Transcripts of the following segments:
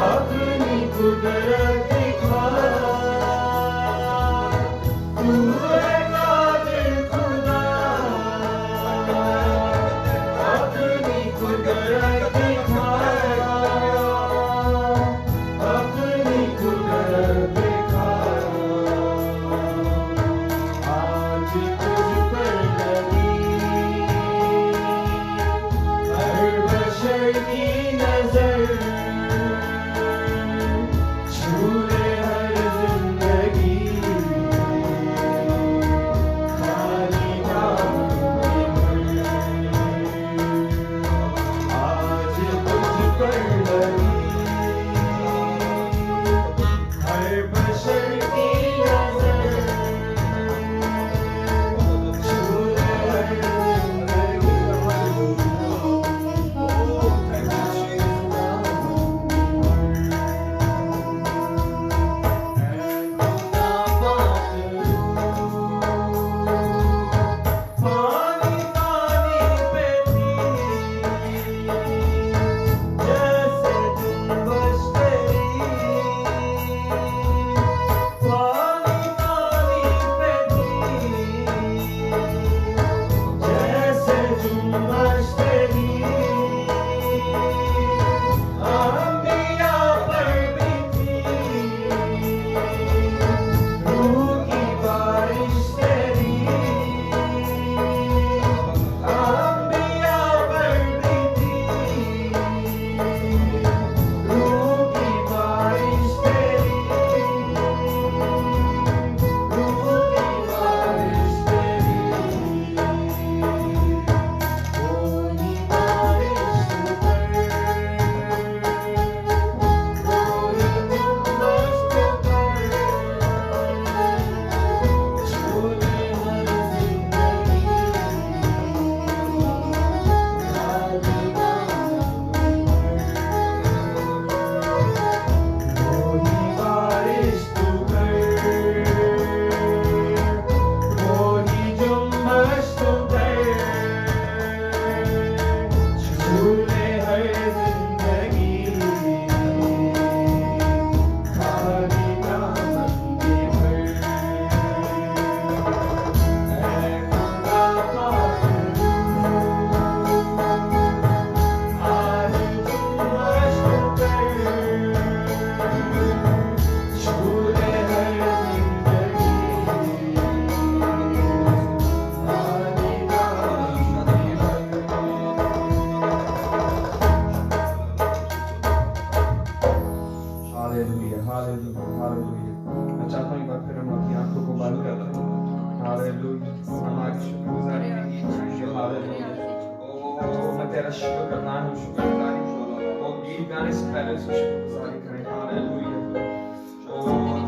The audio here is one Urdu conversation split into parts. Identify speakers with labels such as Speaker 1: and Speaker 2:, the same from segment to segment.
Speaker 1: اپنی قدرت دکھا تو ہے قادر خدا اپنی قدرت دکھا اپنی قدرت دکھا آج تجھ پر لگی ہر بشر کی نظر چھولے ہر زندگی خالی نام آج تجھ پر لگی ہر بشر کی نظر چھولے ہر میں چاہتا ہوں ایک بار پھر ہم اپنی آنکھوں کو بند کر دیں ہاللیلویا ہماری شکر گزاری ہاللیلویا میں تیرا شکر کرنا ہوں شکر گزاری اور گیت گانے سے پہلے سے شکر گزاری کریں ہاللیلویا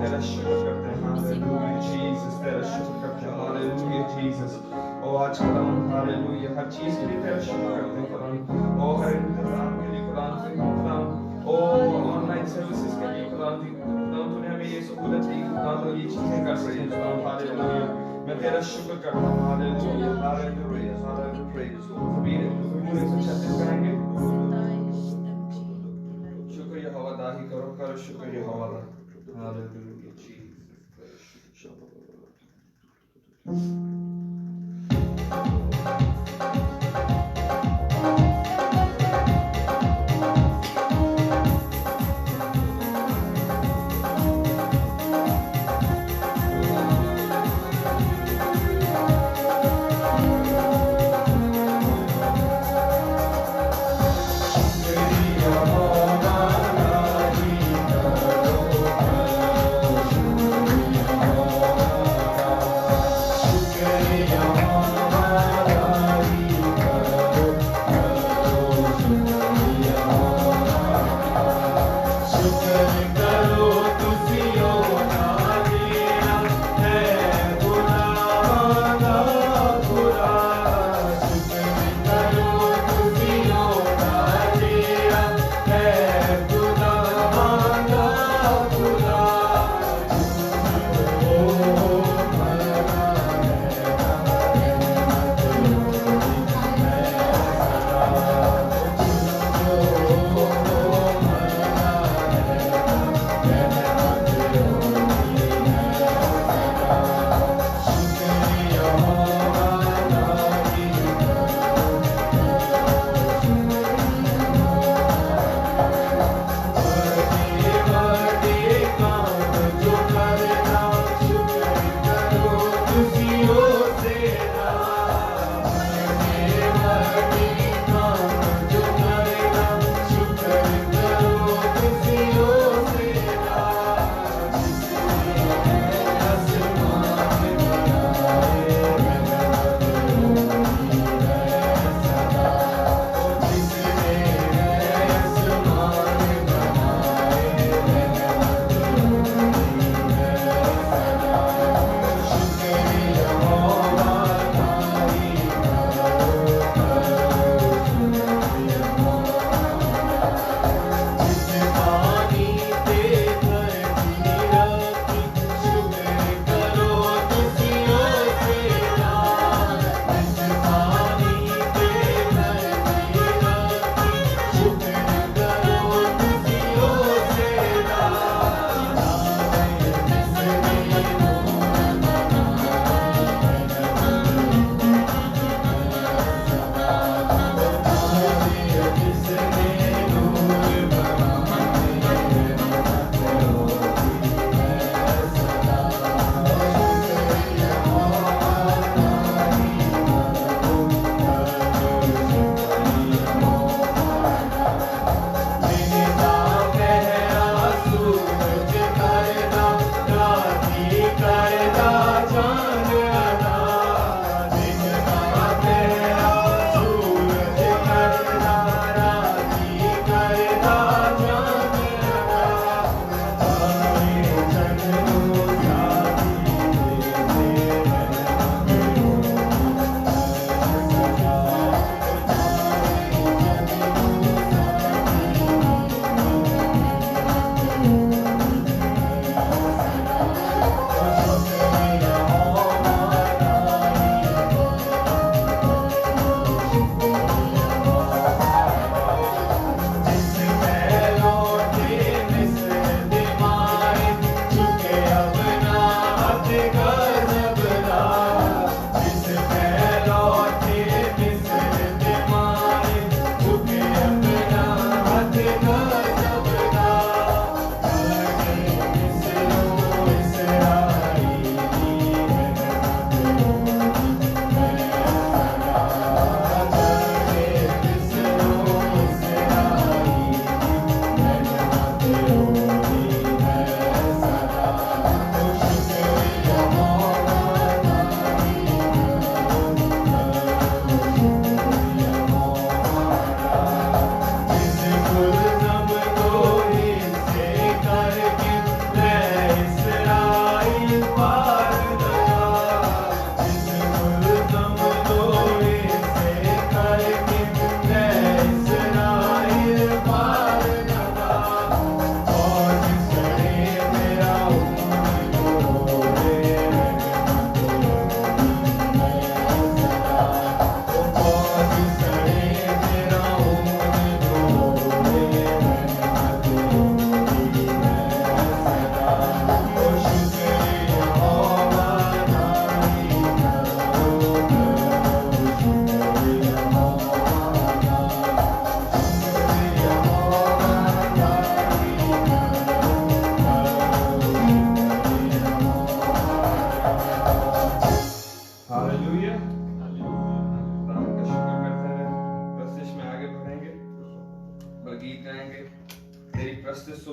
Speaker 1: تیرا شکر کرتے ہیں ہاللیلویا جیسس تیرا شکر کرتے ہیں ہاللیلویا جیسس آج خداوند ہاللیلویا ہر چیز کے لیے تیرا شکر کرتے ہیں خداوند ہر انتظام کے لیے خداوند آن لائن سروسز کے لیے خداوند تو نے ہمیں یہ سہولت دی خداوند یہ چیزیں کر سکیں خداوند ہاللیلویا میں تیرا شکر کرتا ہوں ہاللیلویا ہاللیلویا پورے سے چھتیس کریں گے شکر یہوہ داہی کرو شکر یہوہ دا ہاللیلویا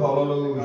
Speaker 2: Hallelujah, hallelujah,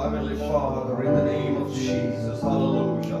Speaker 2: Heavenly Father, in the name of Jesus, hallelujah.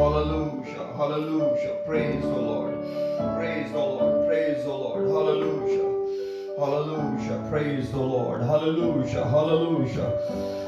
Speaker 2: Hallelujah, hallelujah. Praise the Lord. Praise the Lord. Praise the Lord. Hallelujah. Hallelujah. Praise the Lord. Hallelujah. Hallelujah.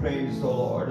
Speaker 2: Praise the Lord.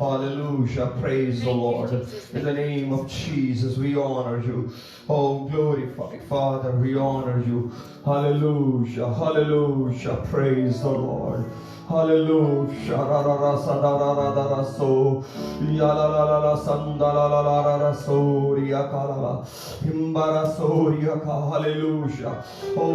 Speaker 2: Hallelujah. Praise the Lord. In the name of Jesus, we honor you. Oh, glorified Father, we honor you. Hallelujah. Hallelujah. Praise the Lord. Hallelujah. Ra ra ra sa da ra ra da ra so. Ya la la la la sanda la la la ra ra so. Riya ka la la. Himbara so riya ka. Hallelujah. Oh,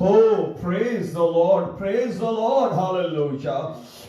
Speaker 2: Oh, praise the Lord. Praise the Lord. Hallelujah.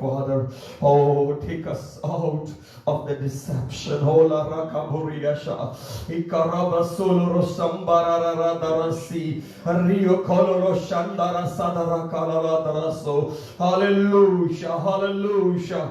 Speaker 2: Father, oh, take us out of the deception. Oh, la rakaburiasha, ikaraba soloro sambara radarasi, rio koloro shandara sadara kalala daraso. Hallelujah, hallelujah.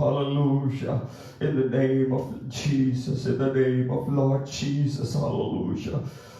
Speaker 2: Hallelujah. In the name of Jesus, in the name of Lord Jesus, hallelujah.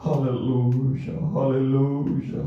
Speaker 2: Hallelujah, hallelujah.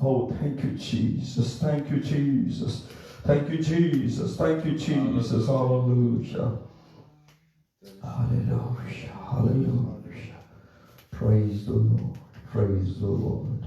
Speaker 2: Oh, thank you, Jesus. Thank you, Jesus. Thank you, Jesus. Thank you, Jesus. Hallelujah. Hallelujah. Hallelujah. Praise the Lord. Praise the Lord.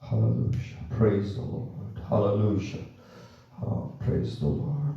Speaker 2: Hallelujah. Praise the Lord. Hallelujah. Praise the Lord.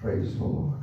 Speaker 2: Praise the Lord.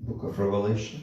Speaker 2: Book of Revelation.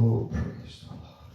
Speaker 2: Oh, praise the Lord.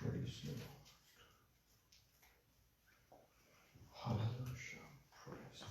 Speaker 2: Praise the Lord. Hallelujah. Praise.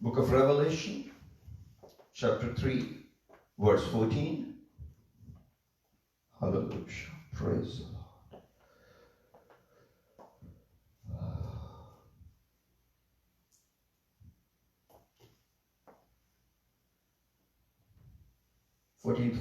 Speaker 2: Book of Revelation, chapter 3, verse 14. Hallelujah. Praise the Lord.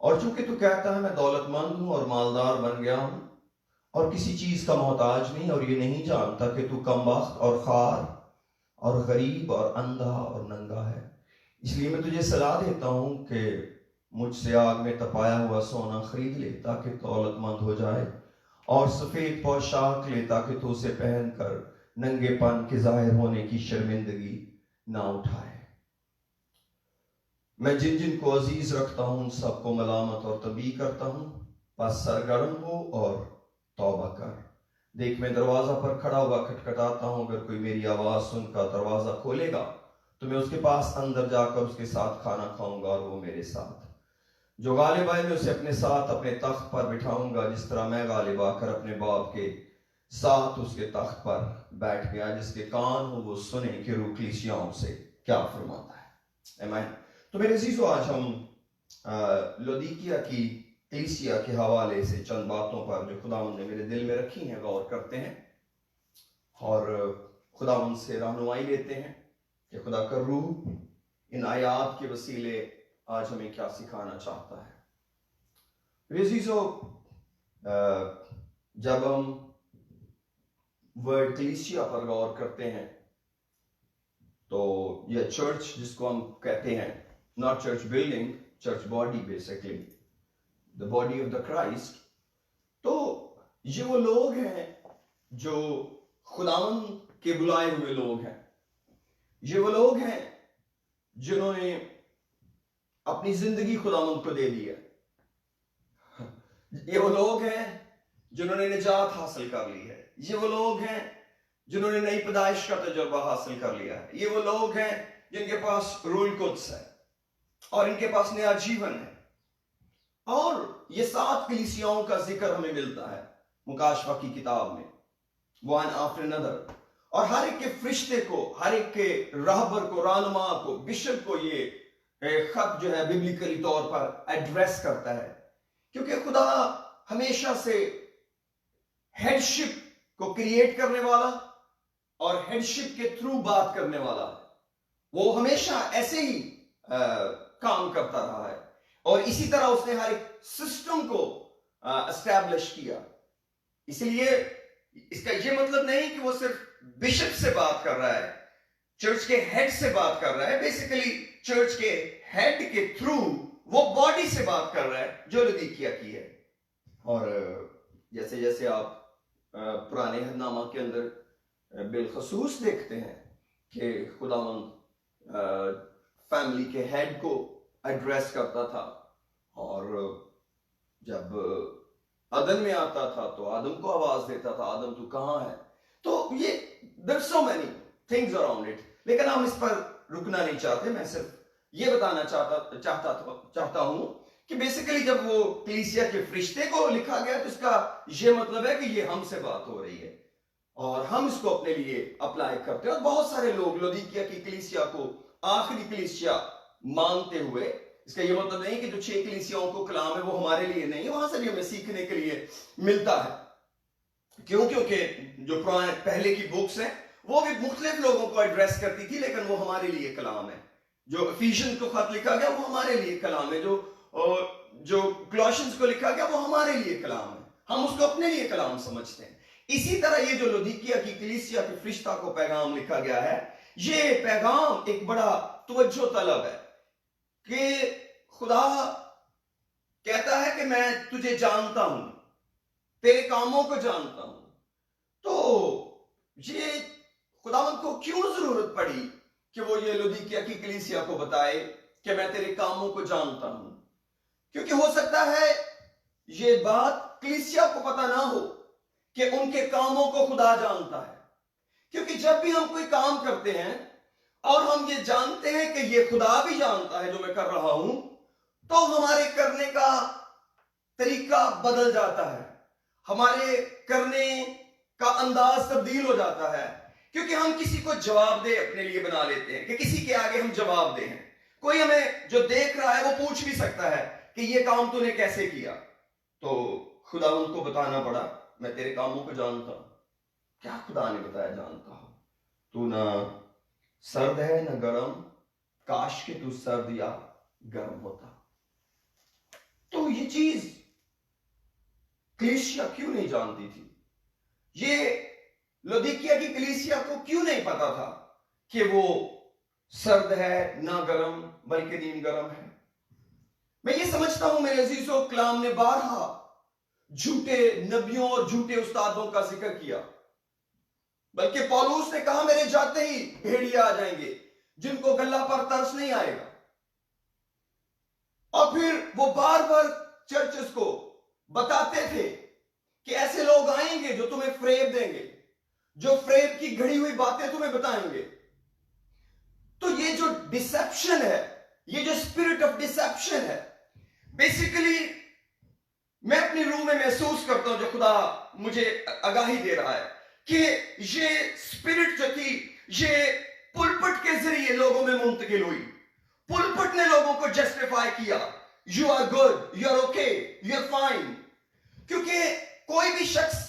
Speaker 2: اور چونکہ تو کہتا ہے میں دولت مند ہوں اور مالدار بن گیا ہوں اور کسی چیز کا محتاج نہیں، اور یہ نہیں جانتا کہ تو کم بخت اور خوار اور غریب اور اندھا اور ننگا ہے، اس لیے میں تجھے صلاح دیتا ہوں کہ مجھ سے آگ میں تپایا ہوا سونا خرید لے تاکہ دولت مند ہو جائے، اور سفید پوشاک لے تاکہ تو اسے پہن کر ننگے پن کے ظاہر ہونے کی شرمندگی نہ اٹھائے۔ میں جن جن کو عزیز رکھتا ہوں ان سب کو ملامت اور تنبیہ کرتا ہوں، بس سرگرم ہو اور توبہ کر۔ دیکھ میں دروازہ پر کھڑا ہوا کھٹکھٹاتا ہوں، اگر کوئی میری آواز سن کر دروازہ کھولے گا تو میں اس کے پاس اندر جا کر اس کے ساتھ کھانا کھاؤں گا اور وہ میرے ساتھ۔ جو غالب آئے میں اسے اپنے ساتھ اپنے تخت پر بٹھاؤں گا، جس طرح میں غالب آ کر اپنے باپ کے ساتھ اس کے تخت پر بیٹھ گیا۔ جس کے کان ہو وہ سنے کہ روح کلیسیاؤں سے کیا فرماتا ہے۔ آمین۔ تو میرے عزیزو، آج ہم لودیکیا کی کلیسیا کے حوالے سے چند باتوں پر جو خداوند نے میرے دل میں رکھی ہیں غور کرتے ہیں اور خداوند سے رہنمائی لیتے ہیں کہ خدا کا روح ان آیات کے وسیلے آج ہمیں کیا سکھانا چاہتا ہے۔ میرے عزیزو، جب ہم ورڈ کلیسیا پر غور کرتے ہیں تو یہ چرچ جس کو ہم کہتے ہیں، not church building, church body basically, the body of the Christ، تو یہ وہ لوگ ہیں جو خداوند کے بلائے ہوئے لوگ ہیں، یہ وہ لوگ ہیں جنہوں نے اپنی زندگی خداوند کو دے دی ہے، یہ وہ لوگ ہیں جنہوں نے نجات حاصل کر لی ہے، یہ وہ لوگ ہیں جنہوں نے نئی پیدائش کا تجربہ حاصل کر لیا ہے، یہ وہ لوگ ہیں جن کے پاس روح القدس ہے اور ان کے پاس نیا جیون ہے۔ اور یہ 7 کلیسیاؤں کا ذکر ہمیں ملتا ہے مکاشفہ کی کتاب میں، one after another، اور ہر ایک کے فرشتے کو، ہر ایک کے راہبر کو، رہنما کو، بشپ کو یہ خط جو ہے ببلیکلی طور پر ایڈریس کرتا ہے، کیونکہ خدا ہمیشہ سے ہیڈشپ کو کریٹ کرنے والا اور ہیڈشپ کے تھرو بات کرنے والا ہے، وہ ہمیشہ ایسے ہی کام کرتا رہا ہے، اور اسی طرح اس نے ہر ایک سسٹم کو اسٹیبلش کیا۔ اس لیے اس کا یہ مطلب نہیں کہ وہ صرف بشپ سے بات کر رہا ہے، چرچ کے ہیڈ سے بات کر رہا ہے، بیسیکلی چرچ کے ہیڈ کے تھرو وہ باڈی سے بات کر رہا ہے جو لودیکیا کی ہے۔ اور جیسے جیسے آپ پرانے عہد نامہ کے اندر بالخصوص دیکھتے ہیں کہ خداوند فیملی کے ہیڈ کو ایڈریس کرتا تھا، اور جب آدم میں آتا تھا تو آدم کو آواز دیتا تھا، آدم تو کہاں ہے؟ تو یہ there so many things around it، لیکن ہم اس پر رکنا نہیں چاہتے۔ میں صرف یہ بتانا چاہتا ہوں کہ بیسیکلی جب وہ کلیسیا کے فرشتے کو لکھا گیا تو اس کا یہ مطلب ہے کہ یہ ہم سے بات ہو رہی ہے اور ہم اس کو اپنے لیے اپلائی کرتے ہیں۔ اور بہت سارے لوگ لودیکیا کی کلیسیا کو آخری کلیسیا مانتے ہوئے، اس کا یہ مطلب نہیں کہ جو 6 کلیسیاؤں کو کلام ہے وہ ہمارے لیے نہیں ہے، وہاں سے بھی ہمیں سیکھنے کے لیے ملتا ہے۔ کیونکہ جو پہلے کی بکس ہیں وہ بھی مختلف لوگوں کو ایڈریس کرتی تھی، لیکن وہ ہمارے لیے کلام ہے۔ جو افیشین کو خط لکھا گیا وہ ہمارے لیے کلام ہے، جو کولوسینز کو لکھا گیا وہ ہمارے لیے کلام ہے، ہم اس کو اپنے لیے کلام سمجھتے ہیں۔ اسی طرح یہ جو لودیکیا کی کلیسیا کے فرشتہ کو پیغام لکھا گیا ہے، یہ پیغام ایک بڑا توجہ طلب ہے کہ خدا کہتا ہے کہ میں تجھے جانتا ہوں، تیرے کاموں کو جانتا ہوں۔ تو یہ خداوند کو کیوں ضرورت پڑی کہ وہ یہ لودیکیا کی کلیسیا کو بتائے کہ میں تیرے کاموں کو جانتا ہوں؟ کیونکہ ہو سکتا ہے یہ بات کلیسیا کو پتہ نہ ہو کہ ان کے کاموں کو خدا جانتا ہے، کیونکہ جب بھی ہم کوئی کام کرتے ہیں اور ہم یہ جانتے ہیں کہ یہ خدا بھی جانتا ہے جو میں کر رہا ہوں، تو ہمارے کرنے کا طریقہ بدل جاتا ہے، ہمارے کرنے کا انداز تبدیل ہو جاتا ہے، کیونکہ ہم کسی کو جواب دے اپنے لیے بنا لیتے ہیں کہ کسی کے آگے ہم جواب دیں۔ کوئی ہمیں جو دیکھ رہا ہے وہ پوچھ بھی سکتا ہے کہ یہ کام تو نے کیسے کیا؟ تو خدا ان کو بتانا پڑا میں تیرے کاموں کو جانتا ہوں۔ کیا خدا نے بتایا جانتا ہوں؟ تو نہ سرد ہے نہ گرم، کاش کہ تو سرد یا گرم ہوتا۔ تو یہ چیز کلیسیا کیوں نہیں جانتی تھی؟ یہ لودیکیا کی کلیسیا کو کیوں نہیں پتا تھا کہ وہ سرد ہے نہ گرم بلکہ نیم گرم ہے؟ میں یہ سمجھتا ہوں میرے عزیزو، کلام نے بارہا جھوٹے نبیوں اور جھوٹے استادوں کا ذکر کیا، بلکہ پولوس نے کہا میرے جاتے ہی بھیڑیا آ جائیں گے جن کو گلہ پر ترس نہیں آئے گا. اور پھر وہ بار بار چرچز کو بتاتے تھے کہ ایسے لوگ آئیں گے جو تمہیں فریب دیں گے، جو فریب کی گھڑی ہوئی باتیں تمہیں بتائیں گے. تو یہ جو ڈسیپشن ہے، یہ جو اسپرٹ آف ڈسیپشن ہے، بیسیکلی میں اپنی روح میں محسوس کرتا ہوں جو خدا مجھے آگاہی دے رہا ہے کہ یہ اسپرٹ جو تھی یہ پلپٹ کے ذریعے لوگوں میں منتقل ہوئی. پلپٹ نے لوگوں کو جسٹیفائی کیا، you are good, you are okay, you are fine. کیونکہ کوئی بھی شخص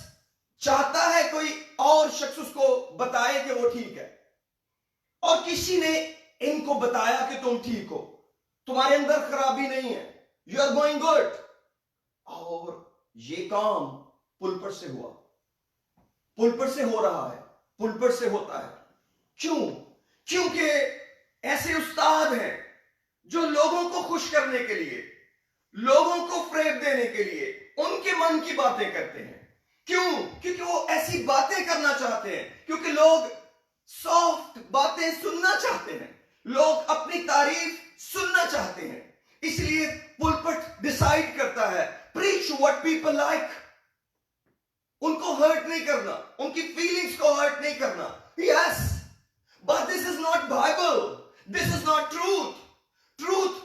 Speaker 2: چاہتا ہے کوئی اور شخص اس کو بتائے کہ وہ ٹھیک ہے، اور کسی نے ان کو بتایا کہ تم ٹھیک ہو، تمہارے اندر خرابی نہیں ہے، یو آر گوئنگ گڈ. اور یہ کام پلپٹ سے ہوا، پلپٹ سے ہو رہا ہے، پلپٹ سے ہوتا ہے. کیوں؟ کیونکہ ایسے استاد ہیں جو لوگوں کو خوش کرنے کے لیے، لوگوں کو فریب دینے کے لیے ان کے من کی باتیں کرتے ہیں. کیوں؟ کیونکہ وہ ایسی باتیں کرنا چاہتے ہیں، کیونکہ لوگ سافٹ باتیں سننا چاہتے ہیں، لوگ اپنی تعریف سننا چاہتے ہیں. اس لیے پلپٹ ڈیسائیڈ کرتا ہے preach what people like. ان کو ہرٹ نہیں کرنا، ان کی فیلنگز کو ہرٹ نہیں کرنا. Yes, but this is not Bible. This is not truth. Truth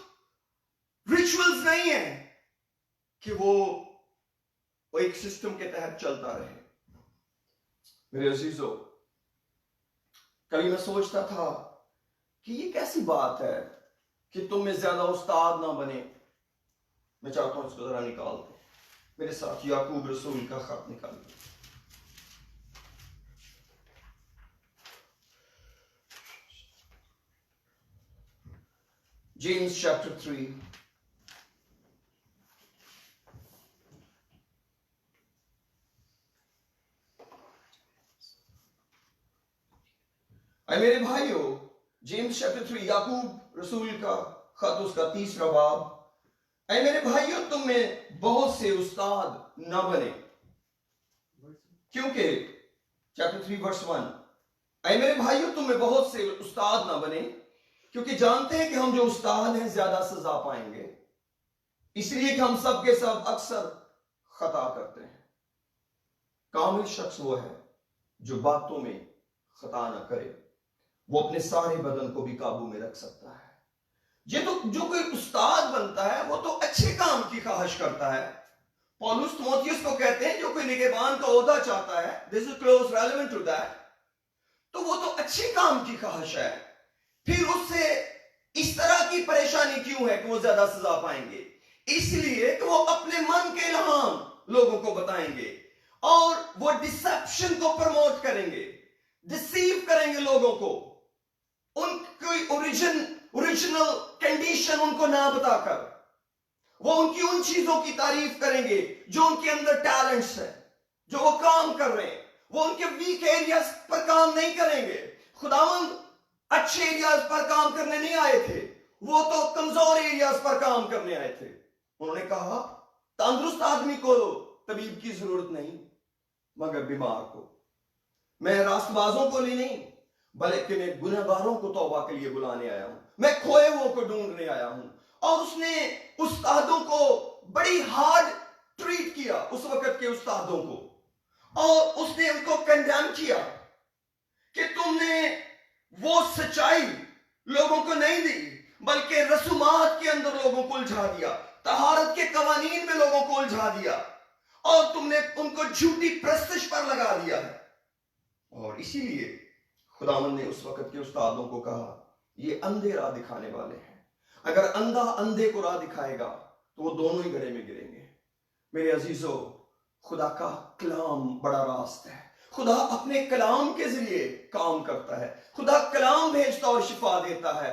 Speaker 2: rituals نہیں ہے کہ وہ ایک سسٹم کے تحت چلتا رہے. میرے عزیزو، کبھی میں سوچتا تھا کہ یہ کیسی بات ہے کہ تم میں زیادہ استاد نہ بنے. میں چاہتا ہوں اس کو ذرا نکال دیں. میرے ساتھ یعقوب رسول کا خط نکال دیں. James chapter 3. اے میرے بھائیو، جیمز چیپٹر 3 یعقوب رسول کا خط، اس کا 3 باب. اے میرے بھائیو، تم میں بہت سے استاد نہ بنے، کیونکہ چیپٹر 3 ورس 1. اے میرے بھائیو، تم میں بہت سے استاد نہ بنے، کیونکہ جانتے ہیں کہ ہم جو استاد ہیں زیادہ سزا پائیں گے، اس لیے کہ ہم سب کے سب اکثر خطا کرتے ہیں. کامل شخص وہ ہے جو باتوں میں خطا نہ کرے، وہ اپنے سارے بدن کو بھی قابو میں رکھ سکتا ہے. یہ تو جو کوئی استاد بنتا ہے وہ تو اچھے کام کی خواہش کرتا ہے. پولس تیموتھیوس کو کہتے ہیں جو کوئی نگہبان کا عہدہ چاہتا ہے، this is close relevant to that، تو وہ تو اچھے کام کی خواہش ہے. پھر اس سے اس طرح کی پریشانی کیوں ہے کہ وہ زیادہ سزا پائیں گے؟ اس لیے کہ وہ اپنے من کے الہام لوگوں کو بتائیں گے اور وہ ڈسیپشن کو پروموٹ کریں گے، ڈسیو کریں گے لوگوں کو، ان کی اوریجنل کنڈیشن ان کو نہ بتا کر وہ ان کی ان چیزوں کی تعریف کریں گے جو ان کے اندر ٹیلنٹس ہیں، جو وہ کام کر رہے ہیں. وہ ان کے ویک ایریاز پر کام نہیں کریں گے. خداوند اچھے ایریاز پر کام کرنے نہیں آئے تھے، وہ تو کمزور ایریاز پر کام کرنے آئے تھے. انہوں نے کہا تندرست آدمی کو طبیب کی ضرورت نہیں مگر بیمار کو. میں راست بازوں کو نہیں بلکہ میں گنہگاروں کو توبہ کے لیے بلانے آیا ہوں، میں کھوئے ہوئے کو ڈھونڈنے آیا ہوں. اور اس نے استادوں کو بڑی ہارڈ ٹریٹ کیا، اس وقت کے استادوں کو، اور اس نے ان کو کنڈیم کیا کہ تم نے وہ سچائی لوگوں کو نہیں دی بلکہ رسومات کے اندر لوگوں کو الجھا دیا، طہارت کے قوانین میں لوگوں کو الجھا دیا، اور تم نے ان کو جھوٹی پرستش پر لگا دیا ہے. اور اسی لیے خداوند نے اس وقت کے استادوں کو کہا یہ اندھے راہ دکھانے والے ہیں. اگر اندھا اندھے کو راہ دکھائے گا تو وہ دونوں ہی گڑھے میں گریں گے. میرے عزیزو، خدا کا کلام بڑا راست ہے. خدا اپنے کلام کے ذریعے کام کرتا ہے. خدا کلام بھیجتا اور شفا دیتا ہے.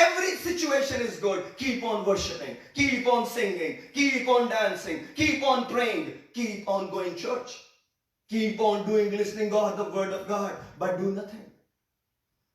Speaker 2: Every situation is good. Keep on worshiping, keep on singing, keep on dancing, keep on praying, keep on going church, keep on doing, listening God, the word of God, but do nothing.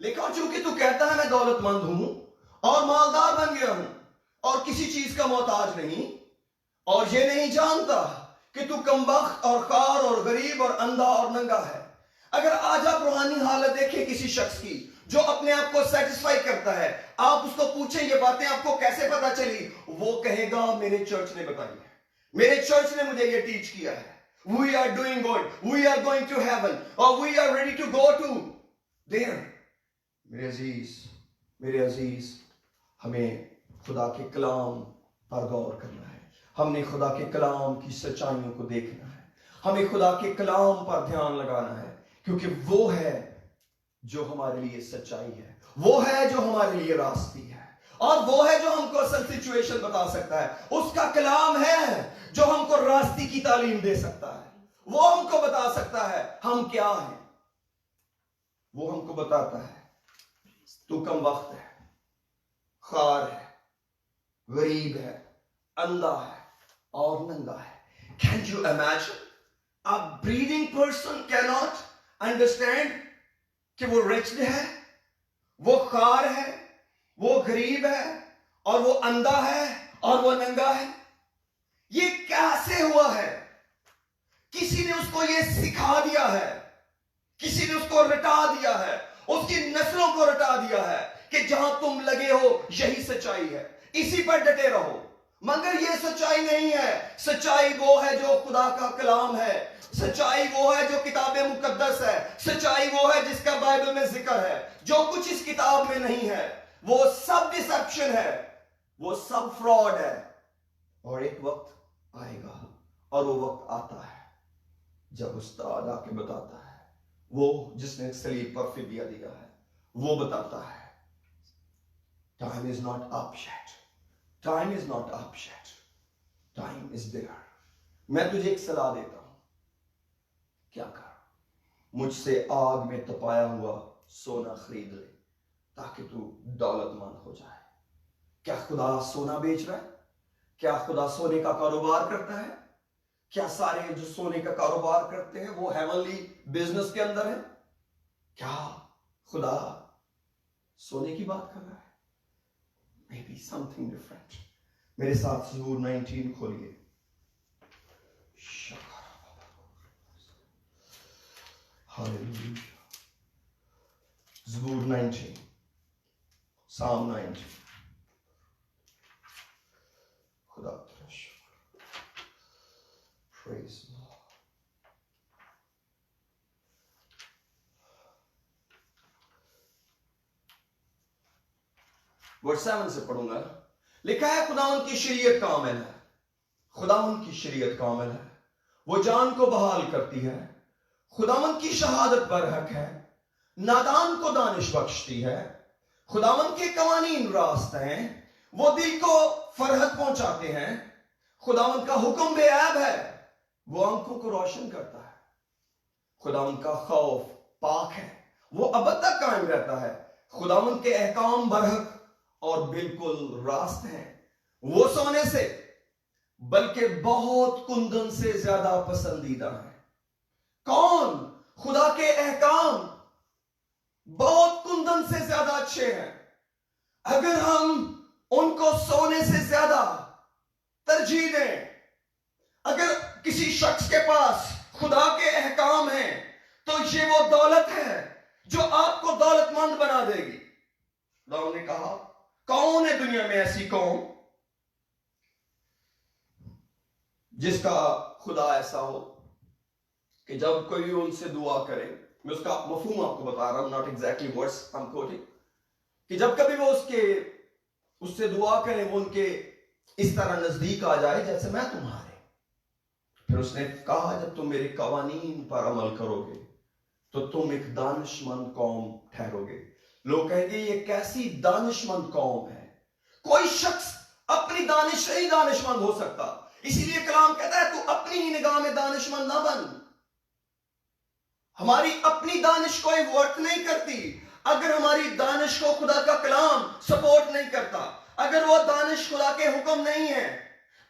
Speaker 2: لیکن چونکہ تو کہتا ہے میں دولت مند ہوں اور مالدار بن گیا ہوں اور کسی چیز کا محتاج نہیں، اور یہ نہیں جانتا کہ تو کمبخت اور خوار اور غریب اور اندھا اور ننگا ہے۔ اگر آج آپ روحانی حالت دیکھیں کسی شخص کی جو اپنے آپ کو سیٹسفائی کرتا ہے، آپ اس کو پوچھیں یہ باتیں آپ کو کیسے پتا چلی، وہ کہے گا میرے چرچ نے بتائی ہے، میرے چرچ نے مجھے یہ ٹیچ کیا ہے، we are doing good, we are going to heaven, or we are ready to go to there۔ میرے عزیز ہمیں خدا کے کلام پر غور کرنا ہے، ہم نے خدا کے کلام کی سچائیوں کو دیکھنا ہے، ہمیں خدا کے کلام پر دھیان لگانا ہے، کیونکہ وہ ہے جو ہمارے لیے سچائی ہے، وہ ہے جو ہمارے لیے راستی ہے، اور وہ ہے جو ہم کو اصل سچویشن بتا سکتا ہے۔ اس کا کلام ہے جو ہم کو راستی کی تعلیم دے سکتا ہے، وہ ہم کو بتا سکتا ہے ہم کیا ہیں۔ وہ ہم کو بتاتا ہے تو کم وقت ہے، خوار ہے، غریب ہے، اندھا ہے اور ننگا ہے۔ Can you imagine? A breathing person cannot understand کہ وہ wretched ہے، وہ خوار ہے، وہ غریب ہے اور وہ اندھا ہے اور وہ ننگا ہے۔ یہ کیسے ہوا ہے؟ کسی نے اس کو یہ سکھا دیا ہے، کسی نے اس کو رٹا دیا ہے، اس کی نسلوں کو رٹا دیا ہے کہ جہاں تم لگے ہو یہی سچائی ہے، اسی پر ڈٹے رہو۔ مگر یہ سچائی نہیں ہے۔ سچائی وہ ہے جو خدا کا کلام ہے، سچائی وہ ہے جو کتاب مقدس ہے، سچائی وہ ہے جس کا بائبل میں ذکر ہے۔ جو کچھ اس کتاب میں نہیں ہے وہ سب ڈسپشن ہے، وہ سب فراڈ ہے، اور ایک وقت آئے گا، اور وہ وقت آتا ہے جب استاد آ کے بتاتا ہے، وہ جس نے صلیب پر فدیہ دیا ہے وہ بتاتا ہے time is not up yet, time is not up yet, time is there۔ میں تجھے ایک صلاح دیتا ہوں، کیا کر، مجھ سے آگ میں تپایا ہوا سونا خرید لے تاکہ تو دولت مند ہو جائے۔ کیا خدا سونا بیچ رہا ہے؟ کیا خدا سونے کا کاروبار کرتا ہے؟ کیا سارے جو سونے کا کاروبار کرتے ہیں وہ ہیونلی بزنس کے اندر ہیں؟ کیا خدا سونے کی بات کر رہا ہے؟ Maybe something different۔ میرے ساتھ زبور 19 کھولیے۔ Hallelujah۔ زبور 19، Psalm 19۔ خدا تیرا شکر۔ Praise the Lord۔ ورس 7 سے پڑھوں گا۔ لکھا ہے خداوند کی شریعت کامل ہے، خداوند کی شریعت کامل ہے، وہ جان کو بحال کرتی ہے، خداوند کی شہادت برحق ہے، نادان کو دانش بخشتی ہے، خداوند کے قوانین راست ہیں، وہ دل کو فرحت پہنچاتے ہیں، خداوند کا حکم بے عیب ہے، وہ آنکھوں کو روشن کرتا ہے، خداوند کا خوف پاک ہے، وہ ابد تک قائم رہتا ہے، خداوند کے احکام برحق اور بالکل راست ہیں، وہ سونے سے بلکہ بہت کندن سے زیادہ پسندیدہ ہیں۔ کون؟ خدا کے احکام بہت کندن سے زیادہ اچھے ہیں۔ اگر ہم ان کو سونے سے زیادہ ترجیح دیں، اگر کسی شخص کے پاس خدا کے احکام ہیں تو یہ وہ دولت ہے جو آپ کو دولت مند بنا دے گی۔ خدا نے کہا کون ہے دنیا میں ایسی قوم جس کا خدا ایسا ہو کہ جب کوئی ان سے دعا کرے، میں اس کا مفہوم آپ کو بتا رہا ہوں، not exactly words I'm quoting، کہ جب کبھی وہ اس سے دعا کریں وہ ان کے اس طرح نزدیک آ جائے جیسے میں تمہارے۔ پھر اس نے کہا جب تم میرے قوانین پر عمل کرو گے تو تم ایک دانش مند قوم ٹھہرو گے۔ لوگ کہیں گے یہ کیسی دانش مند قوم ہے؟ کوئی شخص اپنی دانش سے ہی دانش مند ہو سکتا، اسی لیے کلام کہتا ہے تو اپنی ہی نگاہ میں دانش مند نہ بن۔ ہماری اپنی دانش کوئی ورک نہیں کرتی اگر ہماری دانش کو خدا کا کلام سپورٹ نہیں کرتا، اگر وہ دانش خدا کے حکم نہیں ہے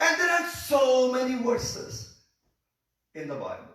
Speaker 2: And there are so many verses in the Bible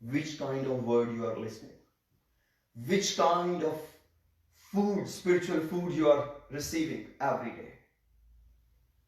Speaker 2: which kind of word you are listening, which kind of food, spiritual food you are receiving every day.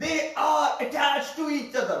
Speaker 2: they are attached to each other।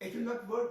Speaker 2: it will not work।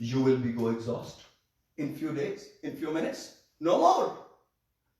Speaker 2: you will be go exhaust in few days, in few minutes, no more।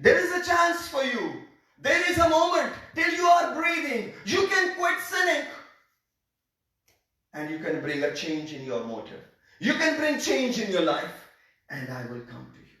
Speaker 2: There is a chance for you, there is a moment till you are breathing, you can quit sinning and you can bring a change in your motive, you can bring change in your life and I will come to you।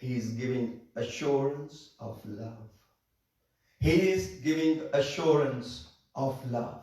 Speaker 2: He is giving assurance of love, he is giving assurance of love।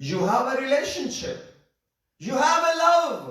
Speaker 2: you have a relationship, you have a love।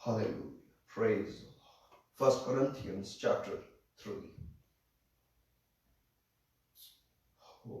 Speaker 2: Hallelujah. Praise the Lord. 1 Corinthians chapter 3. Oh.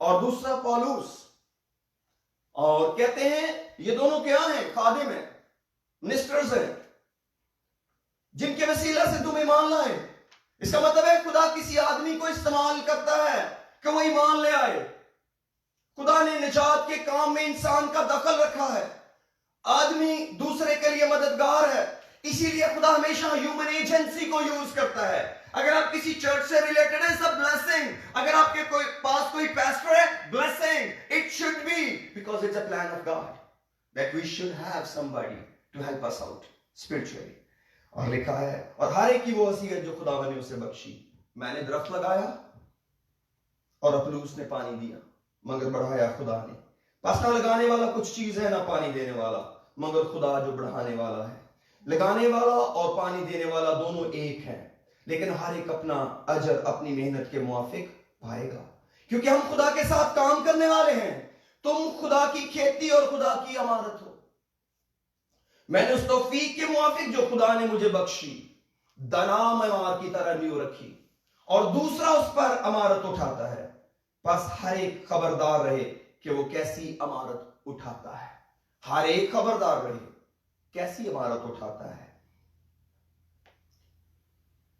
Speaker 2: اور دوسرا پولوس. اور کہتے ہیں یہ دونوں کیا ہیں؟ خادم ہیں، منسٹرز ہیں، جن کے وسیلہ سے تم ایمان لائے. اس کا مطلب ہے خدا کسی آدمی کو استعمال کرتا ہے کہ وہ ایمان لے آئے. خدا نے نجات کے کام میں انسان کا دخل رکھا ہے. آدمی دوسرے کے لیے مددگار ہے، اسی لیے خدا ہمیشہ ہیومن ایجنسی کو یوز کرتا ہے. اگر آپ کسی چرچ سے ریلیٹڈ ہیں، سب بلیسنگ. اگر آپ کے پاس کوئی پیسٹر ہے، blessing. It should be because it's a plan of God that we should have somebody to help us out spiritually. اور لکھا ہے اور ہر ایک کی وہ وصیت جو خدا نے اسے بخشی. میں نے درخت لگایا اور اپلوس نے پانی دیا، مگر بڑھایا خدا نے. پس نہ لگانے والا کچھ چیز ہے، نہ پانی دینے والا، مگر خدا جو بڑھانے والا ہے. لگانے والا اور پانی دینے والا دونوں ایک ہیں، لیکن ہر ایک اپنا اجر اپنی محنت کے موافق پائے گا، کیونکہ ہم خدا کے ساتھ کام کرنے والے ہیں. تم خدا کی کھیتی اور خدا کی امانت ہو. میں نے اس توفیق کے موافق جو خدا نے مجھے بخشی دنام امار کی طرح نیو رکھی، اور دوسرا اس پر امارت اٹھاتا ہے. پس ہر ایک خبردار رہے کہ وہ کیسی امارت اٹھاتا ہے. ہر ایک خبردار رہے کیسی امارت اٹھاتا ہے.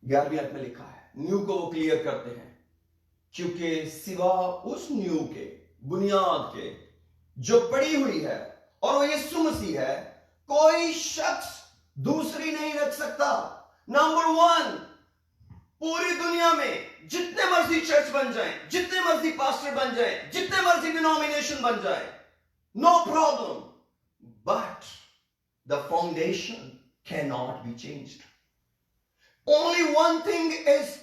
Speaker 2: 11ویں آیت میں لکھا ہے، نیو کو وہ کلیئر کرتے ہیں، کیونکہ سوا اس نیو کے، بنیاد کے جو پڑی ہوئی ہے اور وہ یسوع مسیح ہے، کوئی شخص دوسری نہیں رکھ سکتا. نمبر 1، پوری دنیا میں جتنے مرضی چرچ بن جائیں، جتنے مرضی پاسٹر بن جائیں، جتنے مرضی ڈینومینیشن بن جائیں، no problem, but the foundation cannot be changed. Only one thing is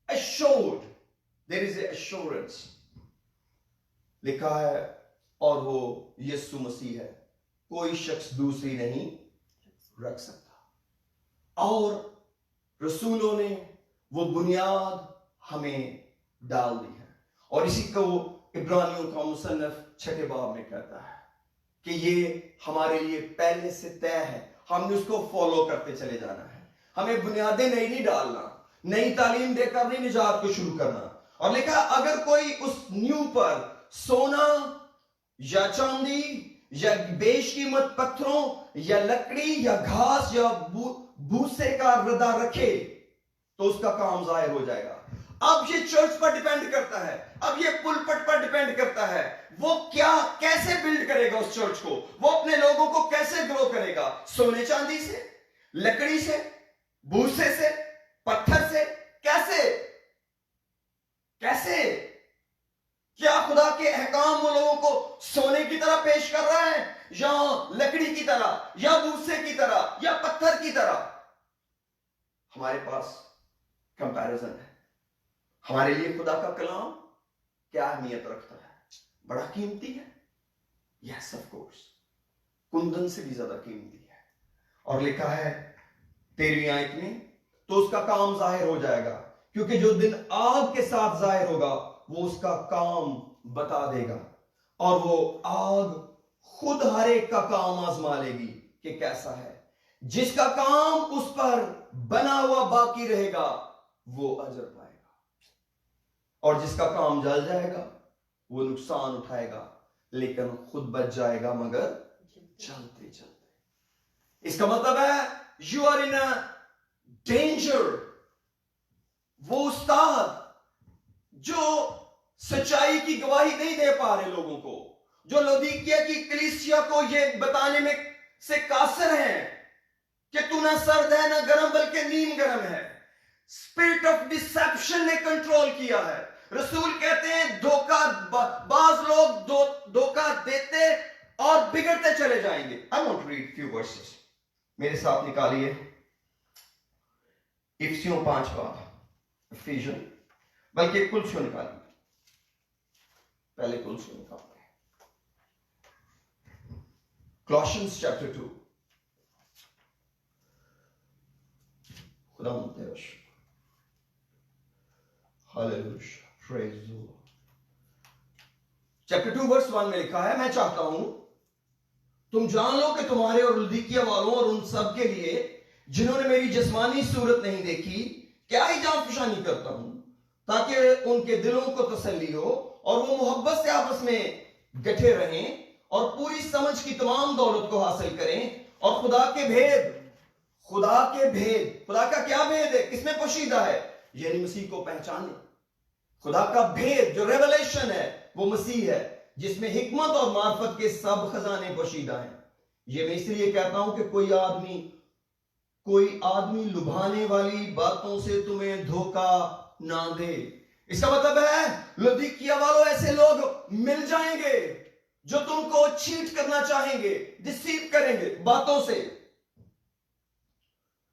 Speaker 2: assured. There is a assurance. لکھا ہے اور وہ یسوع مسیح ہے، کوئی شخص دوسری نہیں رکھ سکتا. اور رسولوں نے وہ بنیاد ہمیں ڈال دی ہے، اور اسی کو عبرانیوں کا مصنف 6 باب میں کہتا ہے کہ یہ ہمارے لیے پہلے سے طے ہے، ہم نے اس کو فالو کرتے چلے جانا ہے. ہمیں بنیادیں نہیں ڈالنا، نئی تعلیم دے کر نہیں نجات کو شروع کرنا. اور لکھا اگر کوئی اس نیو پر سونا یا چاندی یا بیش قیمت پتھروں یا لکڑی یا گھاس یا بھوسے کا ردا رکھے تو اس کا کام ظاہر ہو جائے گا. اب یہ چرچ پر ڈیپینڈ کرتا ہے، اب یہ پلپٹ پر ڈیپینڈ کرتا ہے، وہ کیا کیسے بلڈ کرے گا اس چرچ کو، وہ اپنے لوگوں کو کیسے گرو کرے گا. سونے چاندی سے، لکڑی سے، بھوسے سے، پتھر سے، کیسے کیسے؟ کیا خدا کے احکام وہ لوگوں کو سونے کی طرح پیش کر رہا ہے، یا لکڑی کی طرح، یا بھوسے کی طرح، یا پتھر کی طرح؟ ہمارے پاس کمپیریزن ہے. ہمارے لیے خدا کا کلام کیا اہمیت رکھتا ہے؟ بڑا قیمتی ہے. یس آف کورس، کندن سے بھی زیادہ قیمتی ہے. اور لکھا ہے 13ویں آیت میں، تو اس کا کام ظاہر ہو جائے گا، کیونکہ جو دن آگ کے ساتھ ظاہر ہوگا وہ اس کا کام بتا دے گا، اور وہ آگ خود ہر ایک کا کام آزما لے گی کہ کیسا ہے. جس کا کام اس پر بنا ہوا باقی رہے گا وہ اجر پائے گا، اور جس کا کام جل جائے گا وہ نقصان اٹھائے گا، لیکن خود بچ جائے گا مگر چلتے چلتے. اس کا مطلب ہے یو آر ان ڈینجر. وہ استاد جو سچائی کی گواہی نہیں دے پا رہے لوگوں کو، جو لودیکیا کی کلیسیا کو یہ بتانے میں سے قاصر ہیں کہ تو نہ سرد ہے نہ گرم بلکہ نیم گرم ہے. اسپرٹ آف ڈسپشن نے کنٹرول کیا ہے. رسول کہتے ہیں دھوکہ، بعض لوگ دھوکہ دیتے اور بگڑتے چلے جائیں گے. I want to read few verses. میرے ساتھ نکالیے افسیوں 5 باب، افیژن، بلکہ کلسیوں نکالیے، پہلے کلسیوں نکالتے ہیں. Colossians chapter 2. خدا متعش Hallelujah. Praise the Lord. Chapter 2 verse 1 میں لکھا ہے، میں چاہتا ہوں تم جان لو کہ تمہارے اور لودیکیا والوں اور ان سب کے لیے جنہوں نے میری جسمانی صورت نہیں دیکھی کیا ہی جان فشانی کرتا ہوں، تاکہ ان کے دلوں کو تسلی ہو اور وہ محبت سے آپس میں گٹھے رہیں اور پوری سمجھ کی تمام دولت کو حاصل کریں اور خدا کا کیا بھید ہے, کس میں پوشیدہ ہے, یعنی مسیح کو پہچانے. خدا کا بھید جو ریولیشن ہے وہ مسیح ہے, جس میں حکمت اور معرفت کے سب خزانے پوشیدہ ہیں. یہ میں اس لیے کہتا ہوں کہ کوئی آدمی لبھانے والی باتوں سے تمہیں دھوکہ نہ دے. اس کا مطلب ہے لودیکیا والوں ایسے لوگ مل جائیں گے جو تم کو چیٹ کرنا چاہیں گے, ڈسیو کریں گے باتوں سے.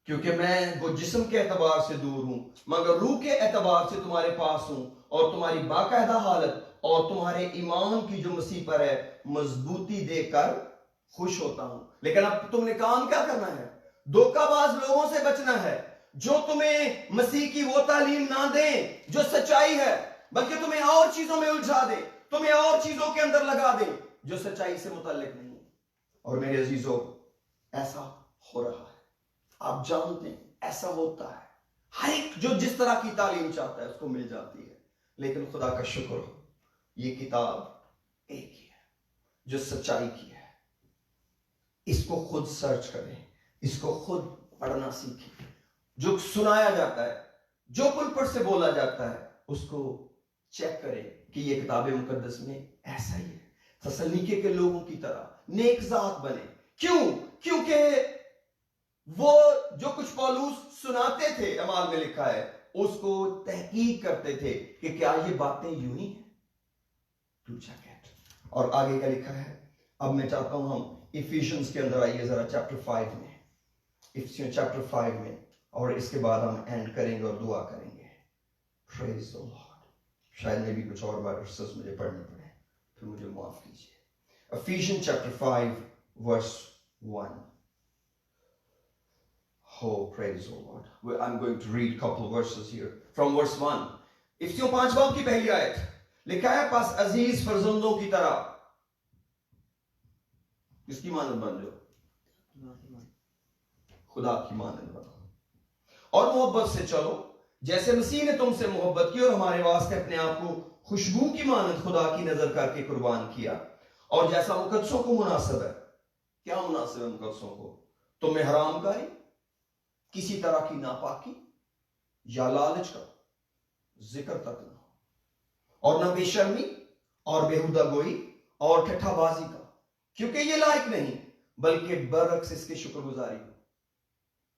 Speaker 2: کیونکہ میں وہ جسم کے اعتبار سے دور ہوں مگر روح کے اعتبار سے تمہارے پاس ہوں, اور تمہاری باقاعدہ حالت اور تمہارے ایمان کی جو مسیح پر ہے مضبوطی دے کر خوش ہوتا ہوں. لیکن اب تم نے کام کیا کرنا ہے؟ دھوکہ باز لوگوں سے بچنا ہے جو تمہیں مسیح کی وہ تعلیم نہ دیں جو سچائی ہے, بلکہ تمہیں اور چیزوں میں الجھا دیں, تمہیں اور چیزوں کے اندر لگا دیں جو سچائی سے متعلق نہیں. اور میرے عزیزوں, ایسا ہو رہا ہے, آپ جانتے ہیں ایسا ہوتا ہے. ہر ایک جو جس طرح کی تعلیم چاہتا ہے اس کو مل جاتی ہے. لیکن خدا کا شکر ہو, یہ کتاب ایک ہی ہے جو سچائی کی ہے. اس کو خود سرچ کریں, اس کو خود پڑھنا سیکھیں. جو سنایا جاتا ہے, جو پلپٹ سے بولا جاتا ہے, اس کو چیک کریں کہ یہ کتاب مقدس میں ایسا ہی ہے. تسلنیکے کے لوگوں کی طرح نیک ذات بنے. کیوں؟ کیونکہ وہ جو کچھ پولس سناتے تھے, اعمال میں لکھا ہے, اس کو تحقیق کرتے تھے کہ کیا یہ باتیں یوں ہی ہیں. To check it. اور آگے کیا لکھا ہے؟ اب میں چاہتا ہوں ہم ایفیشینز کے اندر آئیے ذرا, چیپٹر 5 میں, افسیوں چیپٹر 5 میں, اور اس کے بعد ہم اینڈ کریں گے اور دعا کریں گے. پریز دی لارڈ. شاید میں بھی کچھ اور ورسز مجھے پڑھنے پڑے, پھر مجھے معاف کیجیے. Ephesians chapter 5 verse 1. Oh, praise the Lord. I'm going to read a couple of verses here. From verse 1. افسیوں 5 باب کی پہلی آیت لکھا ہے, پس عزیز فرزندوں کی طرح کس کی مانند بن جاؤ, خدا کی مانند بنو, اور محبت سے چلو جیسے مسیح نے تم سے محبت کی اور ہمارے واسطے اپنے آپ کو خوشبو کی مانند خدا کی نظر کر کے قربان کیا. اور جیسا مقدسوں کو مناسب ہے. کیا مناسب ہے مقدسوں کو؟ تمہیں حرام کاری, کسی طرح کی ناپاکی یا لالچ کا ذکر تک نہ ہو, اور نہ بے شرمی اور بیہودہ گوئی اور ٹھٹھا بازی کا, کیونکہ یہ لائق نہیں, بلکہ برعکس اس کے شکر گزاری ہو.